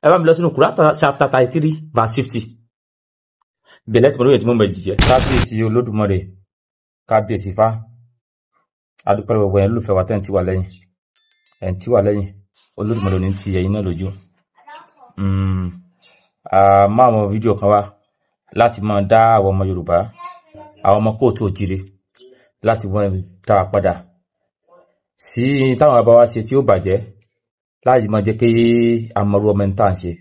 ẹ bá mi lọ sínú Quran chapter 33 verse 50. Bẹ̀lẹ́ tí mo lóye tí mo mẹ́jì jẹ́ kábíyèsí Olódùmarè, kábíyèsí fá adúpẹ́ gbogbo ẹ̀ lólùfẹ́ wa tẹ́ǹtì wà lẹ́yìn Olódùmarè ní ti ẹ̀yin náà lójú. Máa mọ fídíò kan wá láti máa dá àwọn ọmọ Yorùbá, àwọn ọmọ kóòtù òjìrè, láti wọ́n dá padà sí táwọn bàbá wa ṣe tí ó bàjẹ́, láì máa jẹ́ kí àmọ́rú ọmọ ẹni tá à ń ṣe,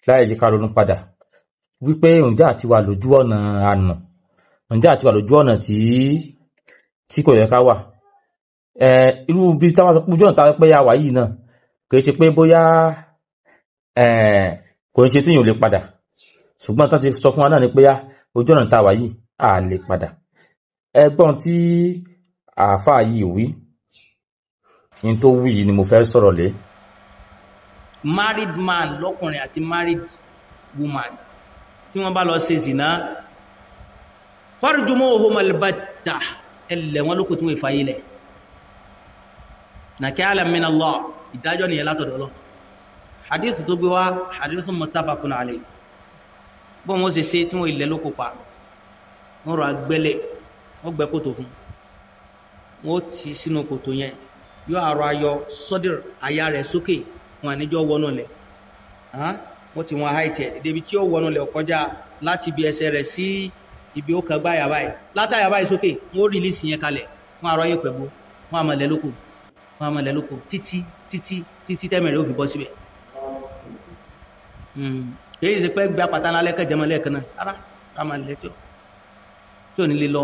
láì jẹ́ ká ronú padà wípé ǹjẹ́ àti wà lójú ọ̀nà àná, ǹjẹ́ àti wà lójú ọ̀nà tí kò yẹ ká wà. Irú bí táwọn sọ pé ojú ọ̀nà tá a pé yà wá yìí náà kì í ṣe pé bóyá kò ń ṣe tí yìí ò lè padà, ṣùgbọ́n tán ti sọ fún wa náà ni pé ojú ọ̀nà tá a wà yìí à lè padà. Ẹgbọ́n tí àáfàá yìí wí ní tó wí yìí ni mo fẹ́ sọ̀rọ̀ lé. Married man lọ́kùnrin àti married woman tí wọ́n bá lọ ṣe zina farjumuhum albatta ẹlẹ̀ wọn lókò tí wọ́n ìfàyè lẹ̀ nakalan min Allah, ìdájọ́ nìyẹn látọ̀dọ̀ Ọlọ́run. Hadith tó gbé wá hadith muttafaqun alayhi. Bọ́n wọ́n ṣe tí wọ́n ilẹ̀ lókò pa, wọ́n rọ agbẹ́lẹ̀, wọ́n gbẹ́ kòtò fún, wọ́n ti sínú kòtò yẹn, yóò àrọ ayọ sọ́dìr àyà rẹ̀ sókè, wọn àníjọ́ wọnú lẹ̀. Wọ́n ti wọn haiti ẹ̀ débi tí ó wọnú lẹ̀ kọjá láti ibi ẹsẹ̀ rẹ̀ sí ibi ó kan gbáyà báyìí, látàyà báyìí sókè, wọ́n rìlíìsì yẹn kalẹ̀, wọ́n àrọ ayé pẹ̀bú, wọ́n àmọ̀lẹ̀ lóko títí tẹ́mẹ̀rẹ̀ ó fi bọ́ síbẹ̀. Èyí ṣe pé gbé apàtà ńlá lẹ́kẹ̀ jẹmọ́ lẹ́ẹ̀kan náà ara ramalẹ̀ tí ò ní lè lọ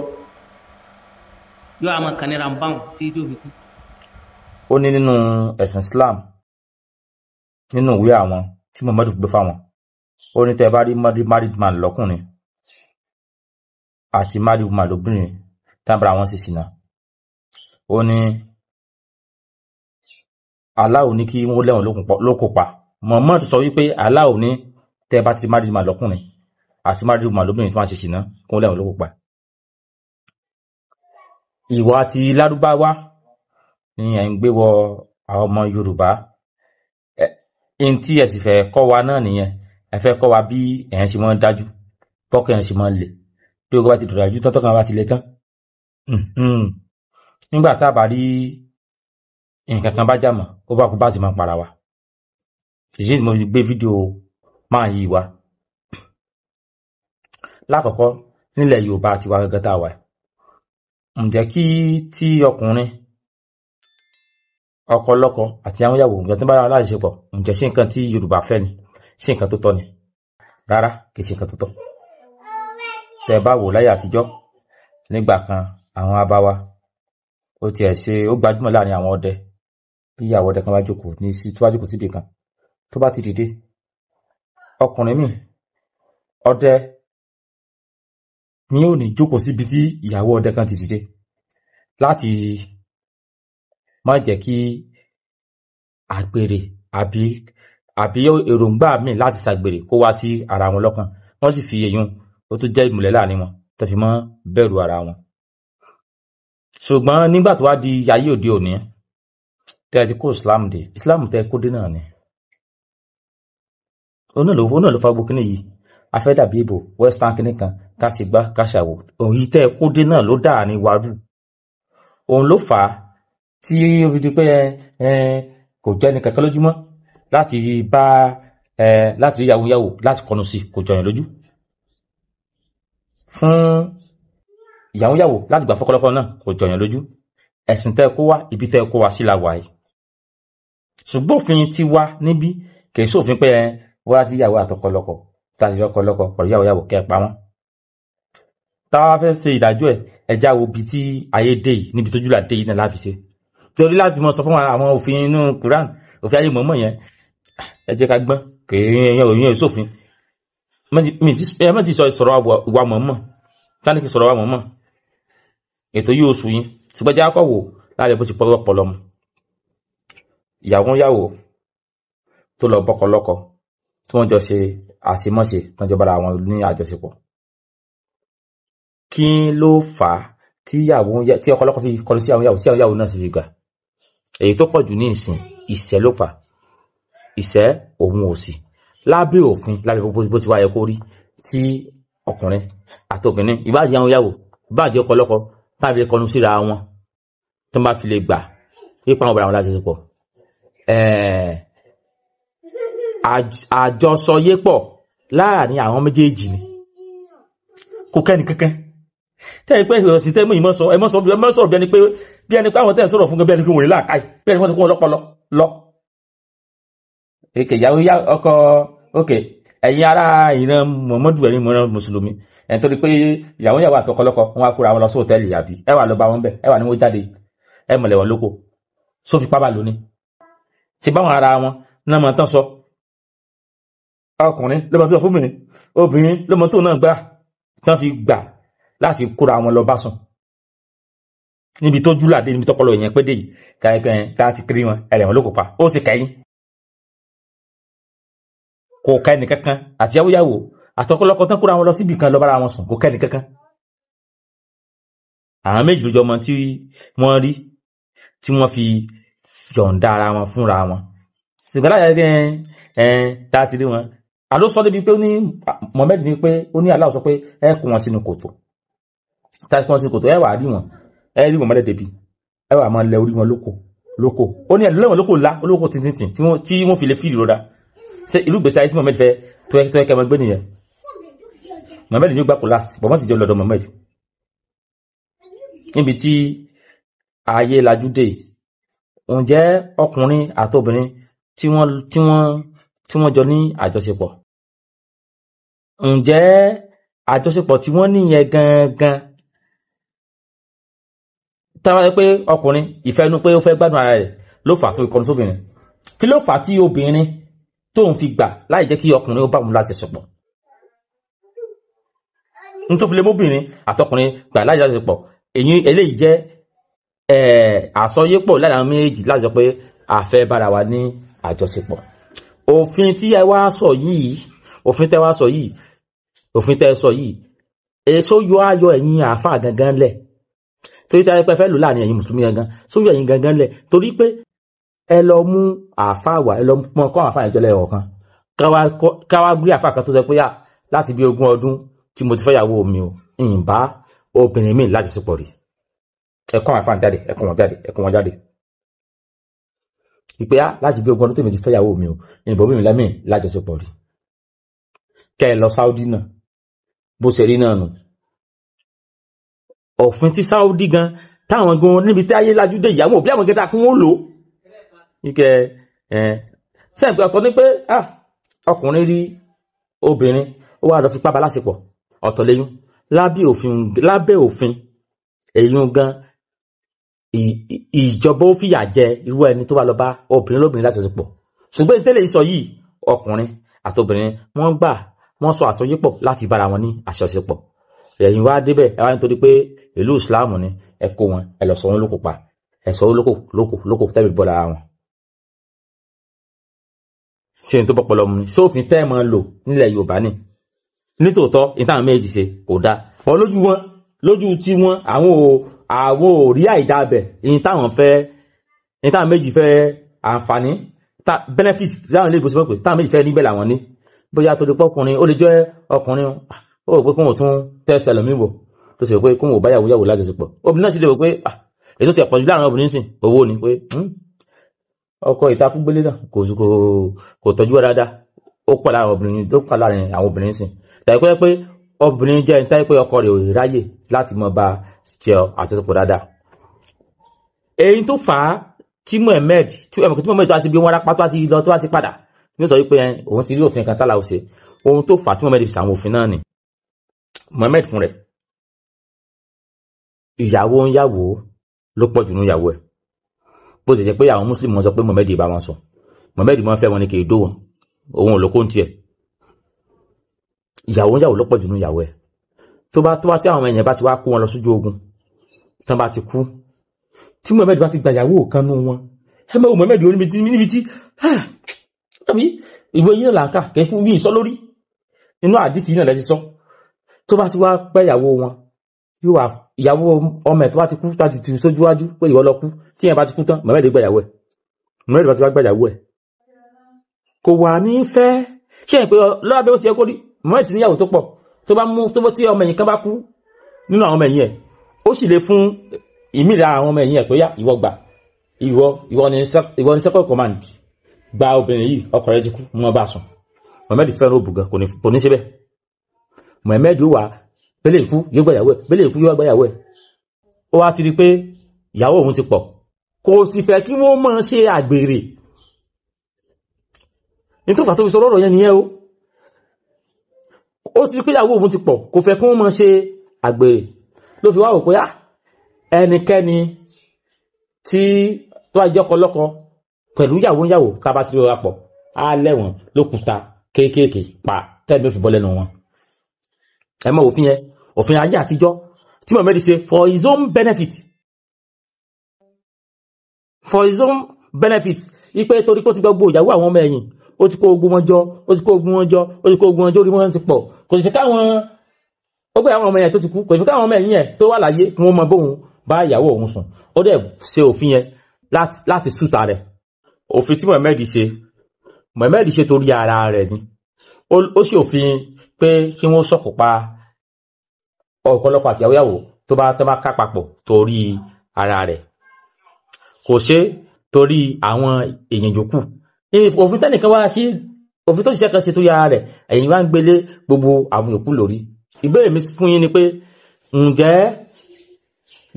yóò àmọ́ kànírà ń báhùn tí ó fi kú. Ó ní nínú ẹ̀sìn Islam, nínú ìwé àwọn tí Muhammadu gbé fáwọn, ó ní tẹ́ bá rí married man lọ́kùnrin àti married woman lóbìnrin tábàrà wọn sì ṣìnà, ó ní Allah ní kí wọ́n lẹ́wọ̀n lókò pa. Muhammadu sọ wípé Allah ní tẹ́ bá ti married man lọ́kùnrin àti married woman lóbìnrin tí wọ́n ṣe ṣìnà kí wọ́n lẹ́wọ̀n lókò pa. Ìwà ti Lárúbáwá ni ẹ̀ ń gbé wọ àwọn ọmọ Yorùbá. In tí ẹ sì fẹ́ kọ́ wa náà nìyẹn, ẹ fẹ́ kọ́ wa bí ẹ̀yẹn ṣe máa ń dájú, bọ́kẹ́ ẹ̀yẹn ṣe máa ń lè, bí ogun bá ti dọ̀dájú tán tọ́kàn bá ti lè tán. Nígbà tá a bá rí nǹkan kan bá jàmọ̀, ó bá kú bá sì máa para wa. Ìṣe tí mo fi gbé fídíò máa yí wa. Lákọ̀ọ́kọ́ nílẹ̀ Yorùbá àti wa gẹ́gẹ́ tá a wà, ǹjẹ́ kí tí ọkùnrin ọkọ lọ́kọ àti àwọn ìyàwó ǹjẹ́ tó bá ra aláìṣepọ̀, ǹjẹ́ sí nǹkan tí Yorùbá fẹ́ ni, sí nǹkan tó tọ́ ni? Rárá, kì í ṣe nǹkan tó tọ́. Tẹ́ bá wò láyé àtijọ́, nígbà kan àwọn abáwa ó tiẹ̀ ṣe ó gbajúmọ̀ láàrin àwọn ọdẹ, bí ìyàwó ọdẹ kan bá jókòó síbi kan tó bá ti dìde, ọkùnrin mi ọdẹ ni ó ní jókòó síbi tí ìyàwó ọdẹ kan ti dìde láti má jẹ́ kí àgbèrè àbí èròǹgbà míì láti ṣàgbèrè kó wá sí ara wọn lọ́kàn. Wọ́n sì fi èyún ó tún jẹ́ ìmùlẹ̀ láàrin wọn tó fi mọ́ bẹ̀rù ara wọn. Ṣùgbọ́n nígbà tó wá di ayé òde òní, tẹ́ ti kó Islam tẹ́ kó dé náà ni. Ó náà ló fa gbogbo kíní yìí. Afẹ́ dàbí ìbò western kíní kan ká sì gbá ká ṣàwò. Òyìn tẹ́ kó dé náà ló dáa ní wàrú. Òun ló fà á tí ó fi di pé kò jẹ́ ní kankan lójúmọ́ láti rí yàwó láti kọnu sí kò jọyàn lójú. Fún ìyàwó láti gbà fọ́kọ́lọ́kọ́ náà kò jọyàn lójú. Ẹ̀sìn tẹ́ kó wá, ibi tẹ́ kó wá sí la wà yìí. Ṣùgbọ́n òfin ti wá níbí kìí sófin pé wá sí ìyàwó àtọkọlọ́kọ láti fọ́kọ́lọ́kọ pẹ̀lú ìyàwó kẹ́ pa wọ́n. Táwa fẹ́ ṣe ìdájọ́ ẹja wo bí tí ayé dé yìí, níbi tójú là dé yìí náà láfi ṣe. Torí láti mọ sọ fún àwọn òfin inú Quran, òfin ayé mọ̀mọ́ yẹn, ẹ jẹ́ ká gbọ́n kèèyàn òyìn ìsòfin. Mọ́ ti sọ ìsọ̀rọ̀ ìwà mọ̀mọ́, tání kí sọ̀rọ̀ ìwà mọ̀mọ́. Ètò yìí oṣù yìí, ṣùgbọ́n jẹ́ akọ́wò láàrẹ bó ti pọ̀lọpọ̀lọ mu. Ìyàwó tó lọ bọ́kọlọ́kọ, tí wọ́n jọ ṣe àṣemọ́ṣe tán jọ bára wọn ní àjọṣepọ̀. Kí ló fà á tí ọkọlọ́kọ fi kọlu sí àwọn ìyàwó náà sì fi gbà? èyí tó pọ̀jù ní ìsìn ìṣẹ́ ló fà, ìṣẹ́ òun òsì lábẹ́ òfin lábẹ́ bó ti wá yẹ kó rí tí ọkùnrin àti obìnrin ìbáàjẹ́ àwọn ìyàwó ìbáàjẹ́ ọkọ lọ́kọ tàbí kọnu síra wọn tó bá fi lè gbà pípa àwọn ọ̀bàrà wọn láti ṣepọ̀ àjọsọyépọ̀ láàrin àwọn méjèèjì ni kò kẹ́ni kankan tẹ́yìn pé ìrọ̀sí tẹ́mù ìmọ́sọ̀ bí ẹni pé àwọn tẹ́yìn sọ̀rọ̀ fún gẹ́gẹ́ bí ẹni pé wòrè láàkáì bí ẹni wọ́n ti kún ọlọ́pọlọ lọ èkè ìyàwó ọkọ òkè ẹ̀yin ará ìran Muhammadu ẹ̀yin mọ́rán mùsùlùmí ẹ̀ torí pé ìyàwó àtọkọlọ́kọ wọn á kúra wọn lọ sí hòtẹ́ẹ̀lì àbí ẹ wà lọ bá wọn bẹ̀ ẹ wà ní wọ́n jáde ẹ mọ̀lẹ̀ wọn lóko sófi pábà lónìí ti báwọn ara wọn náà mọ̀ tán sọ ọkùnrin lọ́mọ tó fún obìnrin lọ́mọ tó náà gbà tán fi gbà láti kóra wọn lọ bá sùn níbi tó júlàdé níbi tọ́pọ̀lọ ìyẹn pé dé yìí ká ti kiri wọn ẹ̀rẹ̀ wọn ló kò pa ó sì kẹ́yìn kò kẹ́ni kankan àti yàwóyàwó àtọkọlọ́kọ tán kóra wọn lọ síbì kan lọ bára wọn sùn kò kẹ́ni kankan àwọn méjì lójọ ọmọ tí wọ́n rí tí wọ́n fi yọ̀ǹda ara wọn fúnra wọn ṣùgbọ́n láyé tá a ti rí wọn àló sọ débi pé ó ní Mohammed ní pé ó ní Allah sọ pé ẹ kó wọn sínú kòtò tàbí wọn sínú kòtò ẹ wà rí wọn ẹ rí Mohammed débi ẹ wà máa lẹ orí wọn lóko ó ní ẹlẹ́wọ̀n lóko ńlá olóko tìǹtìǹ tí wọ́n fi lè fi ìrora ṣe irú gbèsè ayé tí Mohammed fẹ́ tó ẹ kẹ́ mọ́ gbé nìyẹn Mohammed ní ó gbà kó láti bọ̀ wọ́n ti jẹ́ lọ́dọ̀ Mohammed níbi tí ayé lajú dé ǹjẹ́ ọkùnrin àtobìnrin tí wọ́n jọ ní àjọṣepọ̀ ǹjẹ́ àjọṣepọ̀ tí wọ́n níyẹn gangan táwọn pé ọkùnrin ìfẹ́nu pé ó fẹ́ gbádùn ara rẹ̀ ló fà tó ìkọlù sóbìnrin kí ló fà tí obìnrin tóun fi gbà láì jẹ́ kí ọkùnrin ó bá wọn láti ṣepọ̀ ní tó fi lè móbìnrin àtọkùnrin gbà láì jẹ́ àjọṣepọ̀ èyí eléyìí jẹ́ àsọyépọ̀ láàrin àwọn méjì láti sọ pé a fẹ́ bára wa ní àjọṣepọ̀ òfin tí ẹ wá sọ yìí òfin tẹ́ sọ yìí èso yọ ayọ̀ ẹ̀yin àáfàá gangan lẹ̀ torí tẹ́ pẹ́ fẹ́ lò láàrin ẹ̀yin mùsùlùmí gangan sóyọ ẹ̀yin gangan lẹ̀ torí pé ẹ lọ mú àáfàá wà ẹ lọ mọ kọ́ àáfàá ìjọlẹ̀ ọ̀kan káwá gbé àáfàá kan tó sọ pé láti bí 20 ọdún tí mo ti fẹ́ yàwó mi ò ìyìnbá obìnrin mi láti ṣepọ̀ rí ẹ̀kọ́ àfáà jáde ẹ̀kọ́ wọn jáde ìpé láti bí 20 ọdún tó mi ti fẹ́yàwó mi ò ìbò mímí lẹ́mìn lájọṣepọ̀ rí kẹ́ ẹ lọ Saudi náà bó ṣe rí náà nù òfin tí Saudi gan táwọn gan níbi tí ayé lajú dé ìyàwó bí àwọn gẹta kún ó lò ike sẹ́yìn pé ọ̀tọ̀ ní pé ọkùnrin rí obìnrin ó wá lọ fi pábá lásìpọ̀ ọ̀tọ̀ lẹ́yìn lábẹ́ òfin èyí gan ìjọba ó fìyà jẹ irú ẹni tó bá lọ bá obìnrin lóbìnrin láti ṣepọ̀ ṣùgbọ́n ìtẹ́lẹ̀ ìsọ yìí ọkùnrin àti obìnrin wọ́n sọ àsọyépọ̀ láti bára wọn ní àṣọṣepọ̀ ẹ̀yin wá débẹ̀ ẹ wá nítorí pé ìlú ìsìláàmù ni ẹ kó wọn ẹ lọ sọ wọn lóko pa ẹ sọ wọn lóko tẹ́bí bọ́ lára wọn ṣe ní tó bọ́ pọlọ mu ni sófin tẹ́ mọ́ lò nílẹ̀ Yorùbá ni nítòótọ́ ìtàn méjì ṣe kò dáa ọ lójú tí wọn àwọn ò rí àìdábẹ̀ èyí táwọn méjì fẹ́ àǹfààní benefit láwọn ilé ìbòsí pé táwọn méjì fẹ́ níbẹ̀ làwọn ní bóyá tó lè pọ́kùnrin ó lè jẹ́ ọkùnrin ó rò pé kóhùn tún test ẹlòmíwò tó sì rò pé kóhùn bá yàwó lájọṣepọ̀ obìnrin náà sì lè rò pé ètò ti ẹ̀pọ̀jù láàrin obìnrin sìn owó ni pé ọkọ ìtakúgbélé náà kò tọ́jú dáadáa ó pọ̀ láàrin àwọn obìnrin sìn tàbí pé obìnrin jẹ́ ní táyé pé ọkọ rẹ̀ ò ráyè láti mọ bá jẹ àtẹsọpọ̀ dáadáa èyí tó fà á tí Mohammed tó á ti bí wọn rápá tó á ti lọ tó á ti padà ní sọ wípé òun ti rí òfin kan tálà òsè ohun tó fà á tí Mohammed fi àwọn òfin náà ni Mohammed fún rẹ̀ ìyàwó ń yàwó ló pọ̀ jù ní ìyàwó ẹ̀ bó ti jẹ́ pé àwọn Muslim sọ pé Mohammed bá wọn sùn Mohammed máa ń fẹ́ wọn ní kì í dó wọn òun ò lóko ń tiẹ̀ ìyàwó ń yàwó ló pọ̀ jù ní ìyàwó ẹ̀ tó bá tí àwọn èèyàn bá ti wá kó wọn lọ sójú ogun tán bá ti kú tí Mohammed bá ti gba ìyàwó kan nú wọn ẹ mọ̀ Mohammed níbi tí tàbí ìwé yìí náà làákà kẹ́kún bí ìsọ lórí inú àdìtì náà lẹ́ti sọ tó bá ti wá pẹ́ ìyàwó wọn yóò wá ìyàwó ọmọ ẹ̀ tó bá ti kú láti tu sójú wájú pé ìwọ lọ kú tí ẹ̀ bá ti kú tán Mohammed gba ìyàwó ẹ̀ Mohammed bá ti wá gba ìyàwó ẹ̀ kò wà ní fẹ́ ṣé ẹ̀ pé lọ́wọ́ bẹ́ẹ̀ ó ti yẹ kó rí Mohammed ti níyàwó tó pọ̀ tó bá mú tó tí ọmọ ẹ̀yìn kan bá kú nínú àwọn ọmọ ẹ̀yìn ẹ̀ ó sì lè fún ìmíra àwọn ọmọ ẹ̀yìn ẹ̀ pé yá ìwọ gbà ìwọ ni second command gba obìnrin yìí ọkọ rẹ̀ ti kú mọ́ bá sùn Mohammed fẹ́ràn òbù gan kò ní síbẹ̀ Mohammed wà bẹ́lẹ̀ ikú yóò gbàyàwó ẹ̀ bẹ́lẹ̀ ikú yóò gbàyàwó ẹ̀ ó wá ti rí pé ìyàwó òun ti pọ̀ kò sì fẹ́ kí wọ́n máa ṣe àgbèrè ní tó fà tó fi sọ lọ́rọ̀ yẹn nìyẹn ó ti rí pé ìyàwó òun ti pọ̀ kò fẹ́ kí wọ́n máa ṣe àgbèrè ló fi wá wò pé ẹnikẹ́ni tí tó wá jẹ́ ọkọ lọ́kọ pẹ̀lú ìyàwó tá bá ti rí ọ̀rá pọ̀ á lẹ́wọ̀n lókùúta kéékèèké pa tẹ́lẹ̀ fi bọ́ lẹ́nu wọn ẹ mọ̀ òfin yẹn òfin ayé àtijọ́ tí Mohammed ṣe for his own benefit ipe torí pé ó ti gbogbo ìyàwó àwọn ọmọ ẹ̀yìn ó ti kó ogun wọn jọ orí wọn ti pọ̀ kò sì fẹ́ káwọn ó gbé àwọn ọmọ ẹ̀yìn tó ti kú kò sì fẹ́ káwọn ọmọ ẹ̀yìn ẹ̀ tó wà láyé kí wọ́n mọ bóun bá ìyàwó òun sùn ó dẹ̀ ṣe òfin yẹn láti súta rẹ̀ òfin tí Mohammed ṣe torí ara rẹ̀ ni ó sì òfin pé kí wọ́n sọ̀kò pa ọ̀pọ̀lọpọ̀ àti ìyàwó tó bá ká papọ̀ torí ara rẹ̀ kò ṣe torí àwọn èèyàn yòókù òfin tẹ́nìkan wá sí òfin tó ṣiṣẹ́ kan ṣe torí ara rẹ̀ ẹ̀yin wá ń gbélé gbogbo àwọn yòókù lórí ìbéèrè mi fún yín ni pé ǹjẹ́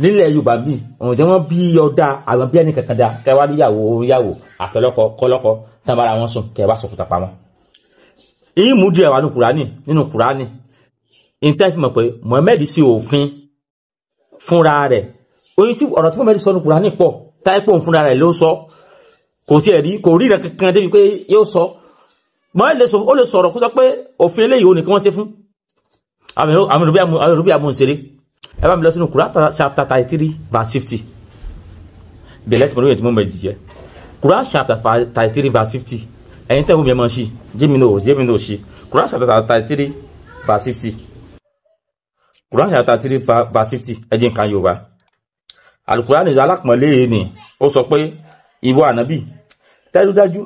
nílẹ̀ Yorùbá bí ǹjẹ́ wọ́n bí ọ̀dà àwọn bí ẹnì kankan dá kẹwàá níyàwó àtọlọ́kọ kọlọ́kọ sábàrà wọn sùn kẹwàá sọkùtà pamọ́ ìmú díẹ̀ wà nínú Kùránì ìtẹ́fì mọ̀ pé Mohammed sí òfin fúnra rẹ̀ oyin tí ọ̀rọ̀ tí Mohammed sọ ní Kùránì pọ̀ táìpọ̀ fúnra rẹ̀ ló sọ kò rí rẹ̀ kankan débi pé yóò sọ Mohammed ó lè sọ̀rọ̀ kó sọ pé òfin eléyìí ò ní kí wọ́n ṣe fún àwọn òrùbí amóhùnséré ẹ bá mi lọ sínú Quran chapter 33 verse 50 bẹ̀lẹ́ tí mo lóye tí Mohammed jẹ́ Quran chapter 33 verse 50 ẹ̀yin tẹ́ wọ́n mi ẹmọ sí jẹ́mínú sí Quran chapter 33 verse 50 Quran chapter 33 verse 50 ẹjìn kan Yorùbá Al-Quran ìjọ alápọ̀nlé ní ó sọ pé ìwọ ànábì dájúdájú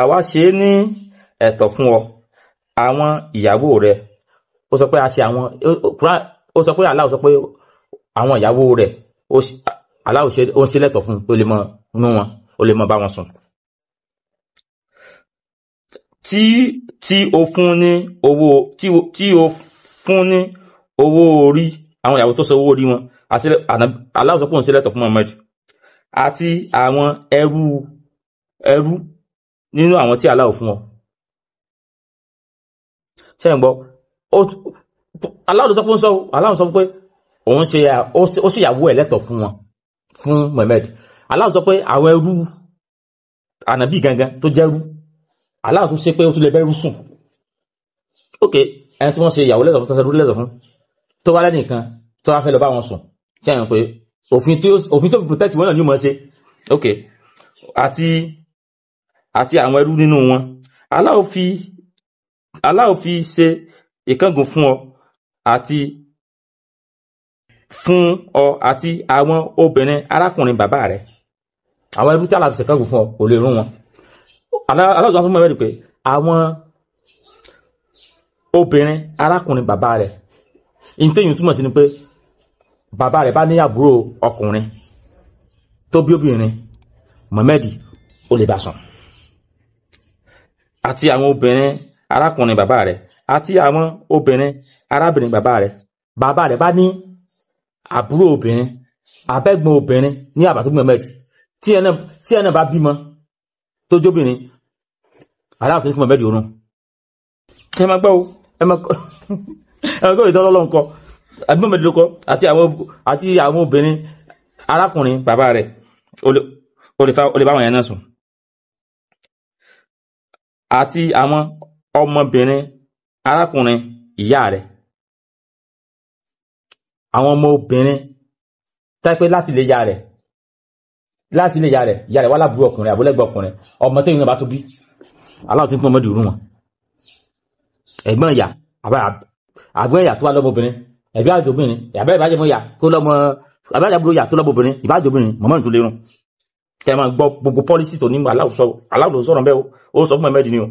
àwa ṣe ní ẹ̀tọ́ fún ọ àwọn ìyàwó rẹ̀ ó sọ pé a ṣe àwọn ó sọ pé Allah sọ pé àwọn ìyàwó rẹ̀ Allah ó ṣe lẹ́tọ̀ fún ó lè mọ nú wọn ó lè mọ bá wọn sùn tí o fún ní owó orí àwọn ìyàwó tó sọ owó orí wọn àti Allah sọ pé òun ṣe lẹ́tọ̀ fún Mohammed àti àwọn ẹrú nínú àwọn tí Allah fún ọ ṣe ń gbọ́ Allah sọ pé Allah sọ pé òun ṣe ó sì ìyàwó ẹ̀ lẹ́tọ̀ fún wọn fún Mohammed Allah sọ pé àwọn ẹrú ànàbí gangan tó jẹ́rú Allah tún ṣe pé ó tún lè bẹ́rú sùn ok ẹni tí wọ́n ṣe ìyàwó lẹ́tọ̀ fún tọ́sẹ̀ lẹ́tọ̀ fún tó wá lẹ́nìkan tó wá fẹ́ lọ bá wọn sùn ṣe àyàn pé òfin tó fi protect wọn náà ní mọ̀ ṣe ok àti àwọn ẹrú nínú wọn Allah fi ṣe ìkángun fún ọ àti àwọn obìnrin arákùnrin bàbá rẹ̀ àwọn ẹrú tí Allah fi ṣe ìkángun fún ọ kò lè rún wọn Allah sọ fún mọ̀ pé àwọn obìnrin arákùnrin bàbá rẹ̀ ìtẹ́yìn túmọ̀ sí ni pé bàbá rẹ̀ bá ní àbúrò ọkùnrin tó bí obìnrin Mohammed ó lè bá sùn àti àwọn obìnrin arákùnrin bàbá rẹ̀ àti àwọn obìnrin arábìnrin bàbá rẹ̀ bá ní àbúrò obìnrin abẹ́gbọ̀n obìnrin ní àbàtúgbọ̀n Mohammed tí ẹ̀nà bá bímọ tó jóbìnrin aláàfin fún Mohammed orun ẹ máa gbọ́ ẹgbẹ́ ìdánlọ́lọ́ nǹkan agbẹ́mọ̀dé lókọ́ àti àwọn obìnrin arákùnrin bàbá rẹ̀ ó lè bá wọn yẹn náà sùn àti àwọn ọmọbìnrin arákùnrin ìyá rẹ̀ àwọn ọmọ obìnrin táìpé láti lè ya rẹ̀ ìyá rẹ̀ wá lábúrò ọkùnrin àbúlẹ́gbẹ̀ ọkùnrin ọmọ tẹ́yìn náà bá tó bí aláwọ̀ tí ń pọ́n mọ́dì rú wọn ẹ̀gbọ́n ìyá àgbẹ̀ ìyá tó wá lọ́mọbìnrin ẹ̀bí àjòbìnrin ìyàbẹ́ ìbájẹ́mọ́ yà kó lọ́mọ àbájábúrò yà tó lọ́bọ̀bìnrin ìbájòbìnrin mọ̀mọ́ tó lérùn kẹ máa gbọ́ gbogbo pọ́lísì tó ní aláwọ̀ sọ̀rọ̀ bẹ́ẹ̀ ó sọ fún Mohammed ni o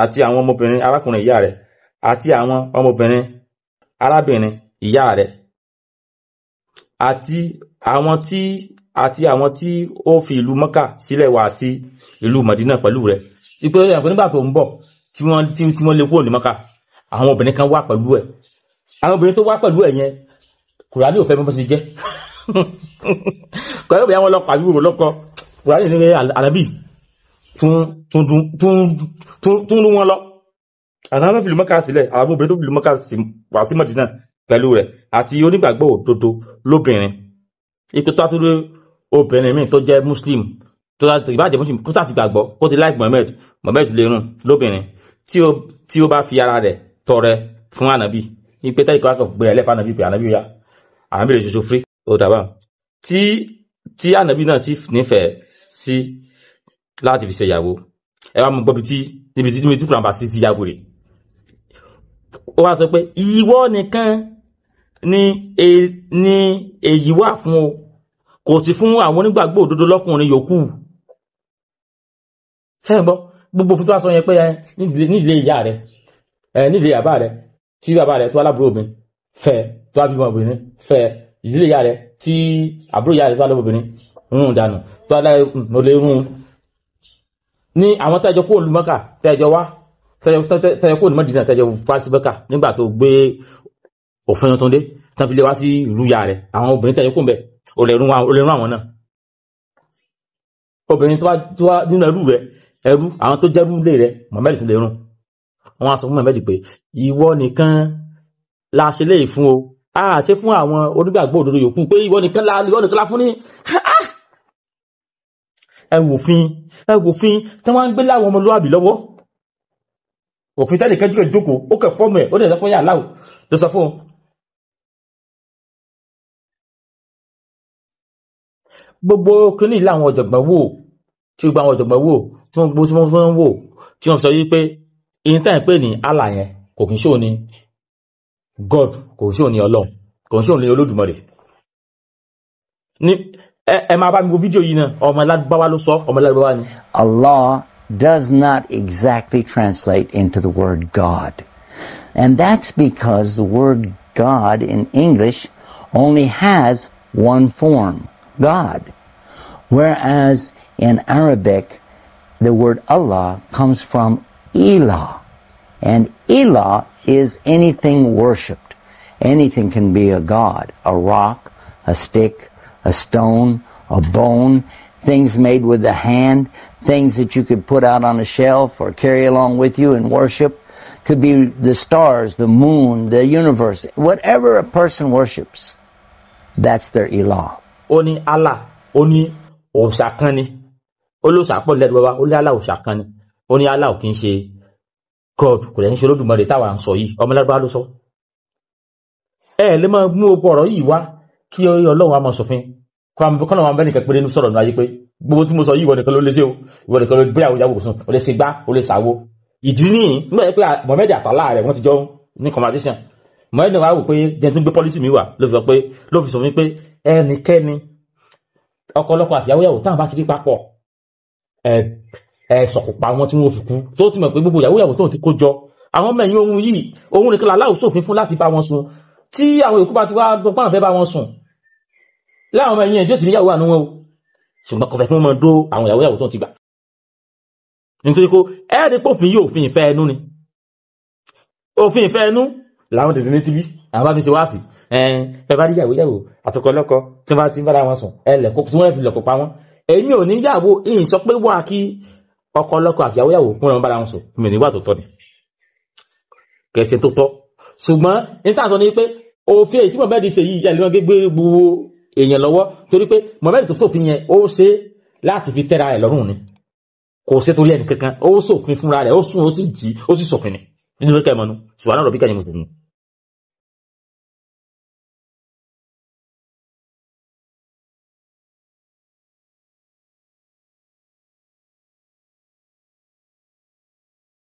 àti àwọn ọmọbìnrin arákùnrin ìyá rẹ̀ àti àwọn ọmọbìnrin arábìnrin ìyá rẹ̀ àti àwọn tí ó fi ìlú Mọ́kà sílẹ̀ wá sí ìlú Mádínà pẹ̀lú rẹ̀ tí pé ẹ̀kọ́ nígbà tó ń bọ̀ tí wọ́n lè kúrò ní Mọ́kà àwọn obìnrin kan wá pẹ̀lú ẹ̀ àwọn obìnrin tó wá pẹ̀lú ẹ̀ yẹn Kùránì ò fẹ́ mọ́ sí jẹ́ kọ̀ọ̀yọ́ bí àwọn ọlọ́pàá yúrò lọ́kọ́ Kùránì ní Ànábì tún lú wọn lọ àwọn fìlú Mọ́kà sílẹ̀ àwọn obìnrin tó fìlú Mọ́kà wá sí Mádínà pẹ̀lú rẹ̀ àti onígbàgbọ́ òdodo lóbìnrin ipò tó àtúrò obìnrin míì tó jẹ́ Muslim tó ìbájẹ́ Muslim kó sáà ti gbàgbọ́ kó ti like Mohammed lérùn lóbìnrin tí ó bá fi ara rẹ̀ tọrẹ fún Ànábì ipé tẹ́ ìkọ́kọ̀ gbé ẹlẹ́fà Ànábì pé Ànábì ya Ànábì lè ṣoṣo frí ó dàbà tí Ànábì náà sì nífẹ̀ẹ́ sí láti fi ṣe ìyàwó ẹ wá mú gbọ́bi níbi tí kùrànbà sí ti yàgò rẹ̀ ó wá sọ pé ìwọ nìkan ni èyí wà fún o kò sí fún àwọn onígbàgbọ́ òdodo lọ́kùnrin yòókù ṣẹ́yìnbọ́ gbogbo fún tó wá sọ yẹn pé nílé ìyá rẹ̀ nílé bàbá rẹ̀ tí bàbá rẹ̀ tó alábúrò obìnrin fẹ́ tó abímọ obìnrin fẹ́ ìdílé ìyá rẹ̀ tí àbúrò ìyá rẹ̀ tó alábúrò obìnrin rún dànù tó alẹ́ rún ní àwọn tẹ́jọ kó olùmọ́kà tẹ́jọ wá tẹ́jọ kó olùmọ́dínà tẹ́jọ pàṣípẹ́kà nígbà tó gbé òfin tó dé tán fi lé wá sí ìlú ìyá rẹ̀ àwọn obìnrin tẹ́jọ kó ń bẹ̀ ó lè rún àwọn náà obìnrin tó wá nínú ẹrú àwọn tó jẹ́rú lé rẹ̀ Mohammed tó lè rún wọ́n á sọ fún Mohammed pé ìwọ nìkan la ṣe léyìí fún o a ṣe fún àwọn onígbàgbọ́ òdodo yòókù pé ìwọ nìkan la fún ní ẹwòfin tí wọ́n ń gbé láwọn ọmọlúwàbí lọ́wọ́ òfin tẹ́lẹ̀ kẹjú ìjókòó ó kẹ fọ́ọ̀mù ẹ̀ ó dẹ̀ sọpọ̀ yà láwù ló sọ fún gbogbo kíní láwọn ọ̀jọ̀gbọ́n wò tí ó gba àwọn ọ̀jọ̀gbọ́n wò tí wọ́n gbó tí wọ́n fẹ́ wò tí wọ́n sọ yí pé ìyìn tẹ́ ń pè ní Allah yẹn kò kí ń ṣó ní God kò ń ṣó ní Ọlọ́run kò ń ṣó ní Olódùmarè ní ẹ máa bá mi wo fídíò yìí náà ọmọ Lárúbáwá ló sọ ọmọ Lárúbáwá ni. Allah does not exactly translate into the word God. And that's because the word God in English only has one form, God. Whereas in Arabic, the word Allah comes from Ilah. And Ilah is anything worshipped. Anything can be a god, a rock, a stick, a stone, a bone, things made with the hand, things that you could put out on a shelf or carry along with you and worship. Could be the stars, the moon, the universe, whatever a person worships. That's their ilah. Ó ní Allah, ó ní òòṣà kan ni. Ó ló ṣàpọ̀ lẹ́nu bàbá, ó ní Allah òòṣà kan ni. Ó ní Allah ò kí ń ṣe God, kò lè ń ṣe Olódùmarè táwa ń sọ yìí. Ọmọ Lárúbáwá ló sọ. Lè máa mú ọ̀pọ̀ ọ̀rọ̀ yìí wá kí Ọlọ́run á máa sọfin kọ́nà wọn bẹ́ nìkan péré ní sọ̀rọ̀ ní ayé pé gbogbo tí mo sọ yìí ìwọ nìkan ló lé sí o ìwọ nìkan ló bóyá ìyàwó sùn o lè ṣe gbá o lè ṣàwo ìdí ní nígbà pé Mohammed àtàlá rẹ̀ wọ́n ti jọ ní conversation Mohammed wá wò pé jẹ́ tún gbé policy mi wà ló fi sọ fún pé ẹnikẹ́ni ọkọlọ́kọ àti ìyàwó táwọn bá ti rí papọ̀ sọ̀kùpa wọn tí wọ́n fi kú tó ti mọ̀ pé gbogbo ìyàwó tó ti kó jọ àwọn mẹ́yìn ohun yìí ohun nìkan láláwò sófin fún láti bá wọn sùn tí àwọn ìkú bá ti wá gbọ́n fẹ́ bá wọn sùn láwọn ọmọ ẹ̀yìn ẹjọ́ sì níyàwó àánú wọn o ṣùgbọ́n kọfẹ́ fún wọn dó àwọn ìyàwó tó ti gbà nítorí kó ẹ́ẹ̀rí pòfin yóò òfin ìfẹ́ ẹnu ni òfin ìfẹ́ ẹnu làwọn dèdè ní tíbí àwọn bá fi ṣe wá sí ẹ bá rí ìyàwó àtọkọ lọ́kọ tí wọ́n ti ń bára wọn sùn ẹlẹ́kọ́ tí wọ́n fi lọ́kọ̀ pa wọ́n èmi ò ní yàwó ìyìn sọ pé wà kí ọkọ lọ́kọ àti ìyàwó kún wọn bára wọn sùn mi nígbà tó tọ́ ni kẹsẹ̀ tó tọ́ ṣùgbọ́n níta sọ ni pé òfin èyí tí mo bẹ́ẹ̀ di ṣe yìí ẹ̀ lọ́n gbé gbogbo èèyàn lọ́wọ́ torí pé Mohammed tó sófin yẹn ó ṣe láti fi tẹ́ra ẹ̀ lọ́rùn ni kò ṣe torí ẹnì kankan ó sófin fúnra rẹ̀ ó sùn ó sì jí ó sì sófin ni nínú kẹ́mọ́nù ṣùgbọ́n náà rọ̀ bí kẹ́yìn mùsùlùmí